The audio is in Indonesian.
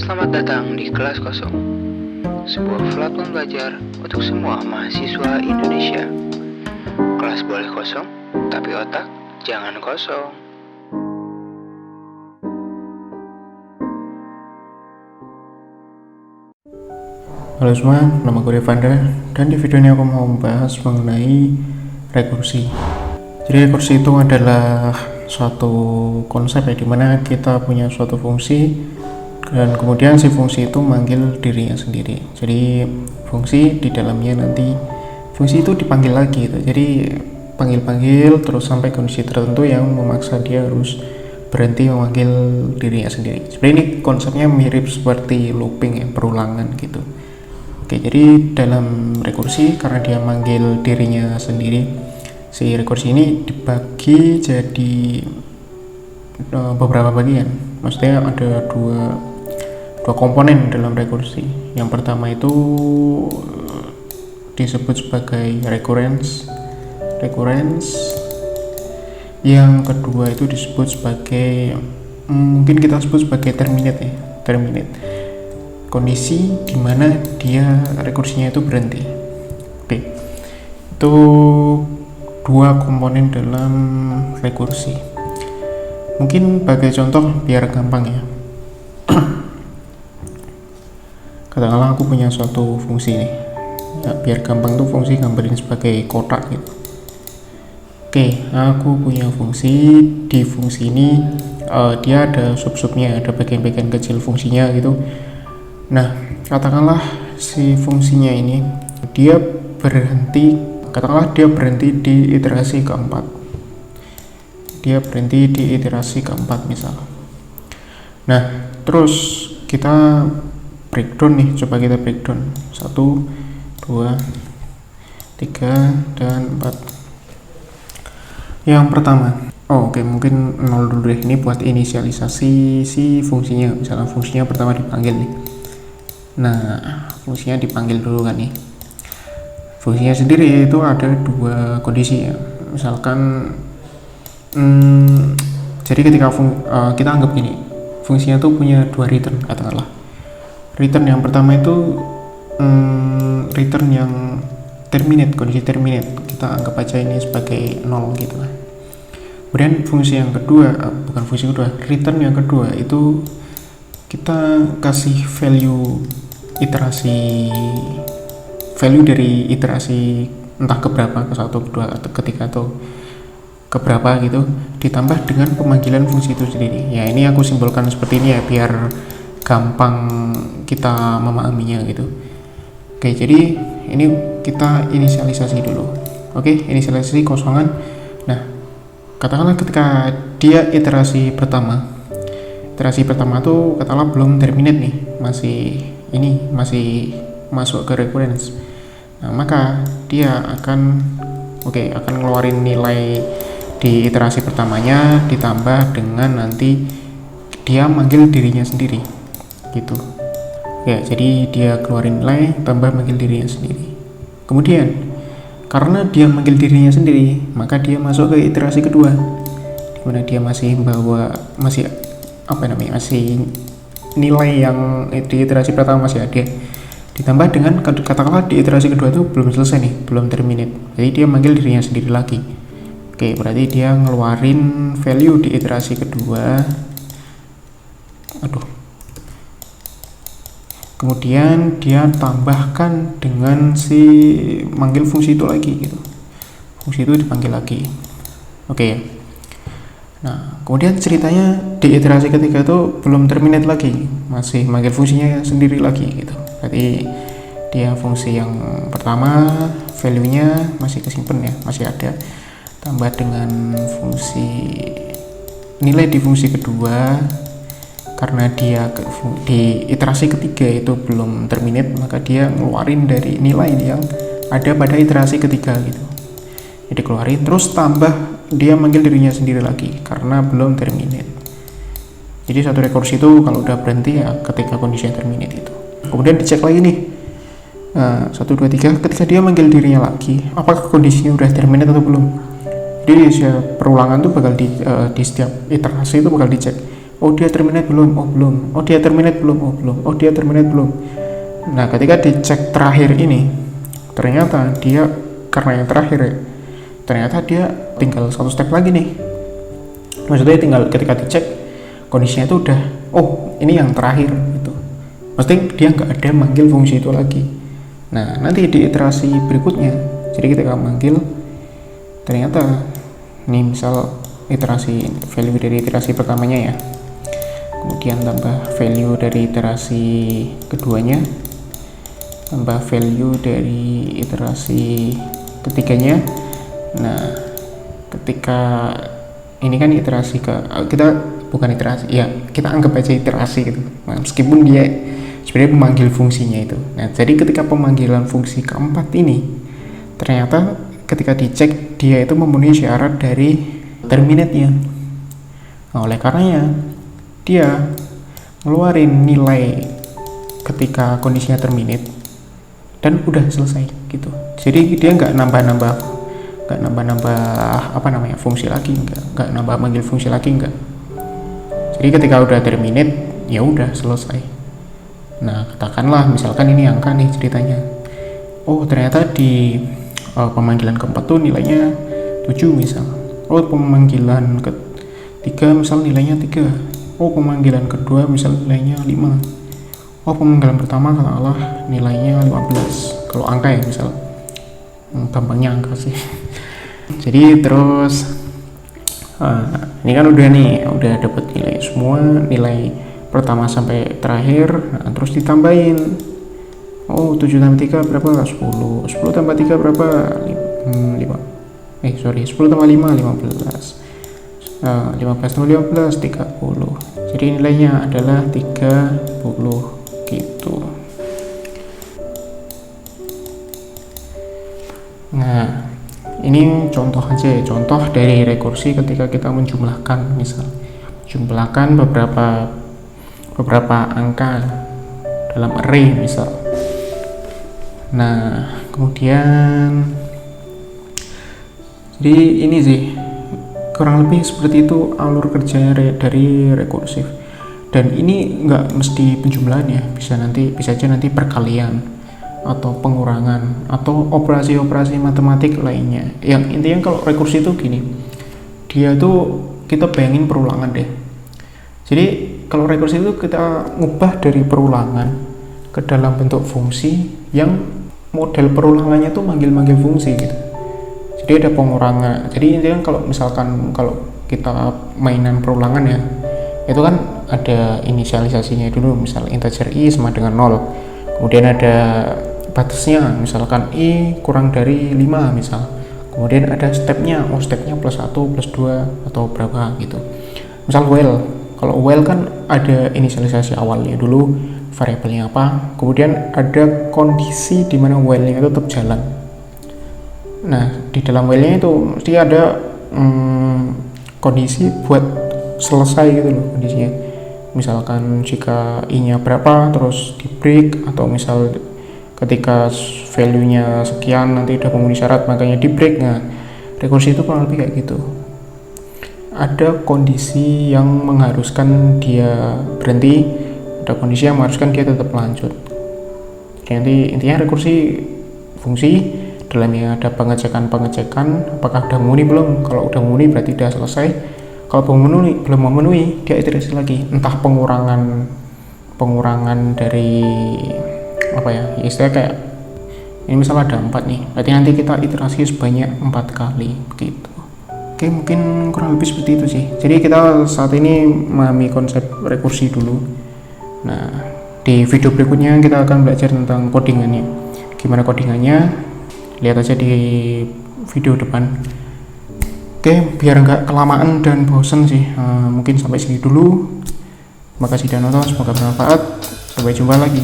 Selamat datang di Kelas Kosong, sebuah platform belajar untuk semua mahasiswa Indonesia. Kelas boleh kosong, tapi otak jangan kosong. Halo semua, nama gue Devandra, dan di video ini aku mau membahas mengenai rekursi. Jadi rekursi itu adalah suatu konsep dimana kita punya suatu fungsi dan kemudian si fungsi itu manggil dirinya sendiri. Jadi fungsi di dalamnya nanti fungsi itu dipanggil lagi gitu. Jadi panggil-panggil terus sampai kondisi tertentu yang memaksa dia harus berhenti memanggil dirinya sendiri. Sebenarnya ini konsepnya mirip seperti looping ya, perulangan gitu. Oke, jadi dalam rekursi karena dia manggil dirinya sendiri, si rekursi ini dibagi jadi beberapa bagian. Maksudnya ada dua komponen dalam rekursi. Yang pertama itu disebut sebagai recurrence. Yang kedua itu disebut sebagai mungkin kita sebut sebagai terminate. Kondisi dimana dia rekursinya itu berhenti. Oke, itu dua komponen dalam rekursi. Mungkin sebagai contoh biar gampang ya. Katakanlah aku punya suatu fungsi nih ya, biar gampang tuh fungsi gambarin sebagai kotak gitu. Oke, aku punya fungsi. Di fungsi ini dia ada sub-subnya, ada bagian-bagian kecil fungsinya gitu. Nah, katakanlah si fungsinya ini dia berhenti di iterasi keempat. Misal. Nah, terus kita breakdown nih, coba kita breakdown 1, 2, 3, dan 4. Yang pertama, oke, mungkin 0 dulu deh, ini buat inisialisasi si fungsinya. Misalnya fungsinya pertama dipanggil nih. Nah, fungsinya dipanggil dulu kan nih. Fungsinya sendiri itu ada dua kondisi ya. Misalkan jadi ketika kita anggap gini, fungsinya tuh punya dua return, katakanlah. Return yang pertama itu return yang terminate, kondisi terminate. Kita anggap aja ini sebagai 0 gitu kan. Kemudian fungsi yang kedua, return yang kedua itu kita kasih value dari iterasi entah keberapa, ke 1, ke 2, atau ketiga, atau keberapa gitu, ditambah dengan pemanggilan fungsi itu sendiri. Ya, ini aku simbolkan seperti ini ya biar gampang kita memahaminya gitu. Oke, jadi ini kita inisialisasi dulu. Oke, inisialisasi kosongan. Nah, katakanlah ketika dia iterasi pertama tuh katakanlah belum terminate nih, masih masuk ke recurrence. Nah, maka dia akan ngeluarin nilai di iterasi pertamanya ditambah dengan nanti dia manggil dirinya sendiri gitu ya. Jadi dia keluarin nilai tambah manggil dirinya sendiri. Kemudian karena dia manggil dirinya sendiri, maka dia masuk ke iterasi kedua dimana dia masih nilai yang di iterasi pertama masih ada, ditambah dengan katakanlah di iterasi kedua itu belum selesai nih, belum terminate, jadi dia manggil dirinya sendiri lagi. Oke, berarti dia ngeluarin value di iterasi kedua. Kemudian dia tambahkan dengan si manggil fungsi itu lagi gitu. Fungsi itu dipanggil lagi. Oke ya. Nah, kemudian ceritanya di iterasi ketiga itu belum terminate lagi, masih manggil fungsinya sendiri lagi gitu. Berarti dia fungsi yang pertama value-nya masih kesimpan ya, masih ada, tambah dengan nilai di fungsi kedua. Karena dia di iterasi ketiga itu belum terminate, maka dia ngeluarin dari nilai yang ada pada iterasi ketiga gitu. Jadi keluarin, terus tambah dia manggil dirinya sendiri lagi karena belum terminate. Jadi satu rekursi itu kalau udah berhenti ya ketika kondisinya terminate itu. Kemudian dicek lagi nih, 1, 2, 3, ketika dia manggil dirinya lagi, apakah kondisinya udah terminate atau belum. Jadi perulangan tuh bakal di setiap iterasi itu bakal dicek oh dia terminate belum, oh belum, oh dia terminate belum, oh belum, oh dia terminate belum. Nah ketika dicek terakhir ini, ternyata dia, karena yang terakhir ya, ternyata dia tinggal satu step lagi nih. Maksudnya tinggal ketika dicek kondisinya itu udah, oh ini yang terakhir gitu. Maksudnya dia nggak ada manggil fungsi itu lagi. Nah nanti di iterasi berikutnya, jadi ketika manggil ternyata ini misal iterasi value dari iterasi pertamanya ya, kemudian tambah value dari iterasi keduanya, tambah value dari iterasi ketiganya. Nah ketika ini kan iterasi kita bukan iterasi ya, kita anggap aja iterasi gitu, nah, meskipun dia sebenarnya pemanggil fungsinya itu. Nah jadi ketika pemanggilan fungsi keempat ini ternyata ketika dicek dia itu memenuhi syarat dari terminate-nya. Nah, oleh karenanya dia ngeluarin nilai ketika kondisinya terminate dan udah selesai gitu. Jadi dia nggak nambah apa namanya fungsi lagi, nggak nambah manggil fungsi lagi, nggak. Jadi ketika udah terminate ya udah selesai. Nah katakanlah misalkan ini angka nih ceritanya, oh ternyata di pemanggilan keempat tuh nilainya 7 misal, oh pemanggilan ketiga misal nilainya 3, oh pemanggilan kedua misal nilainya 5, oh pemanggilan pertama katakanlah nilainya 15, kalau angka ya misal, gampangnya angka sih. Jadi terus ini kan udah dapat nilai semua, nilai pertama sampai terakhir. Nah, terus ditambahin, oh 7 tambah 3 berapa? 10 tambah 3 berapa? 10 tambah 5 15, 15 tambah 15 30, jadi nilainya adalah 30 gitu. Nah ini contoh aja ya, contoh dari rekursi ketika kita menjumlahkan, misal jumlahkan beberapa angka dalam array misal. Nah kemudian jadi ini sih kurang lebih seperti itu alur kerjanya dari rekursif. Dan ini nggak mesti penjumlahan ya, bisa aja nanti perkalian atau pengurangan atau operasi-operasi matematik lainnya. Yang intinya kalau rekursi itu gini, dia tuh kita bayangin perulangan deh. Jadi kalau rekursi itu kita ngubah dari perulangan ke dalam bentuk fungsi yang model perulangannya tuh manggil-manggil fungsi gitu. Jadi ada pengurangan. Jadi intinya kalau misalkan kalau kita mainan perulangan ya, itu kan ada inisialisasinya dulu, misal integer i sama dengan 0, kemudian ada batasnya, misalkan i kurang dari 5 misal, kemudian ada stepnya, stepnya plus 1 plus 2 atau berapa gitu. Misal while, kalau while kan ada inisialisasi awalnya dulu, variabelnya apa, kemudian ada kondisi di mana while-nya itu tetap jalan. Nah di dalam while-nya itu mesti ada kondisi buat selesai gitu loh kondisinya. Misalkan jika i-nya berapa terus di break, atau misal ketika value-nya sekian nanti udah memenuhi syarat makanya di break. Nah rekursi itu kurang lebih kayak gitu, ada kondisi yang mengharuskan dia berhenti, ada kondisi yang mengharuskan dia tetap lanjut. Jadi intinya rekursi fungsi dalamnya ada pengecekan apakah udah memenuhi belum. Kalau udah memenuhi berarti udah selesai, kalau belum memenuhi dia iterasi lagi, entah pengurangan dari apa ya, istilah kayak ini misal ada 4 nih, berarti nanti kita iterasi sebanyak 4 kali gitu. Oke, mungkin kurang lebih seperti itu sih. Jadi kita saat ini memahami konsep rekursi dulu. Nah di video berikutnya kita akan belajar tentang codingannya, gimana codingannya, lihat aja di video depan. Oke, biar nggak kelamaan dan bosen sih, mungkin sampai sini dulu. Terima kasih sudah nonton, semoga bermanfaat. Sampai jumpa lagi.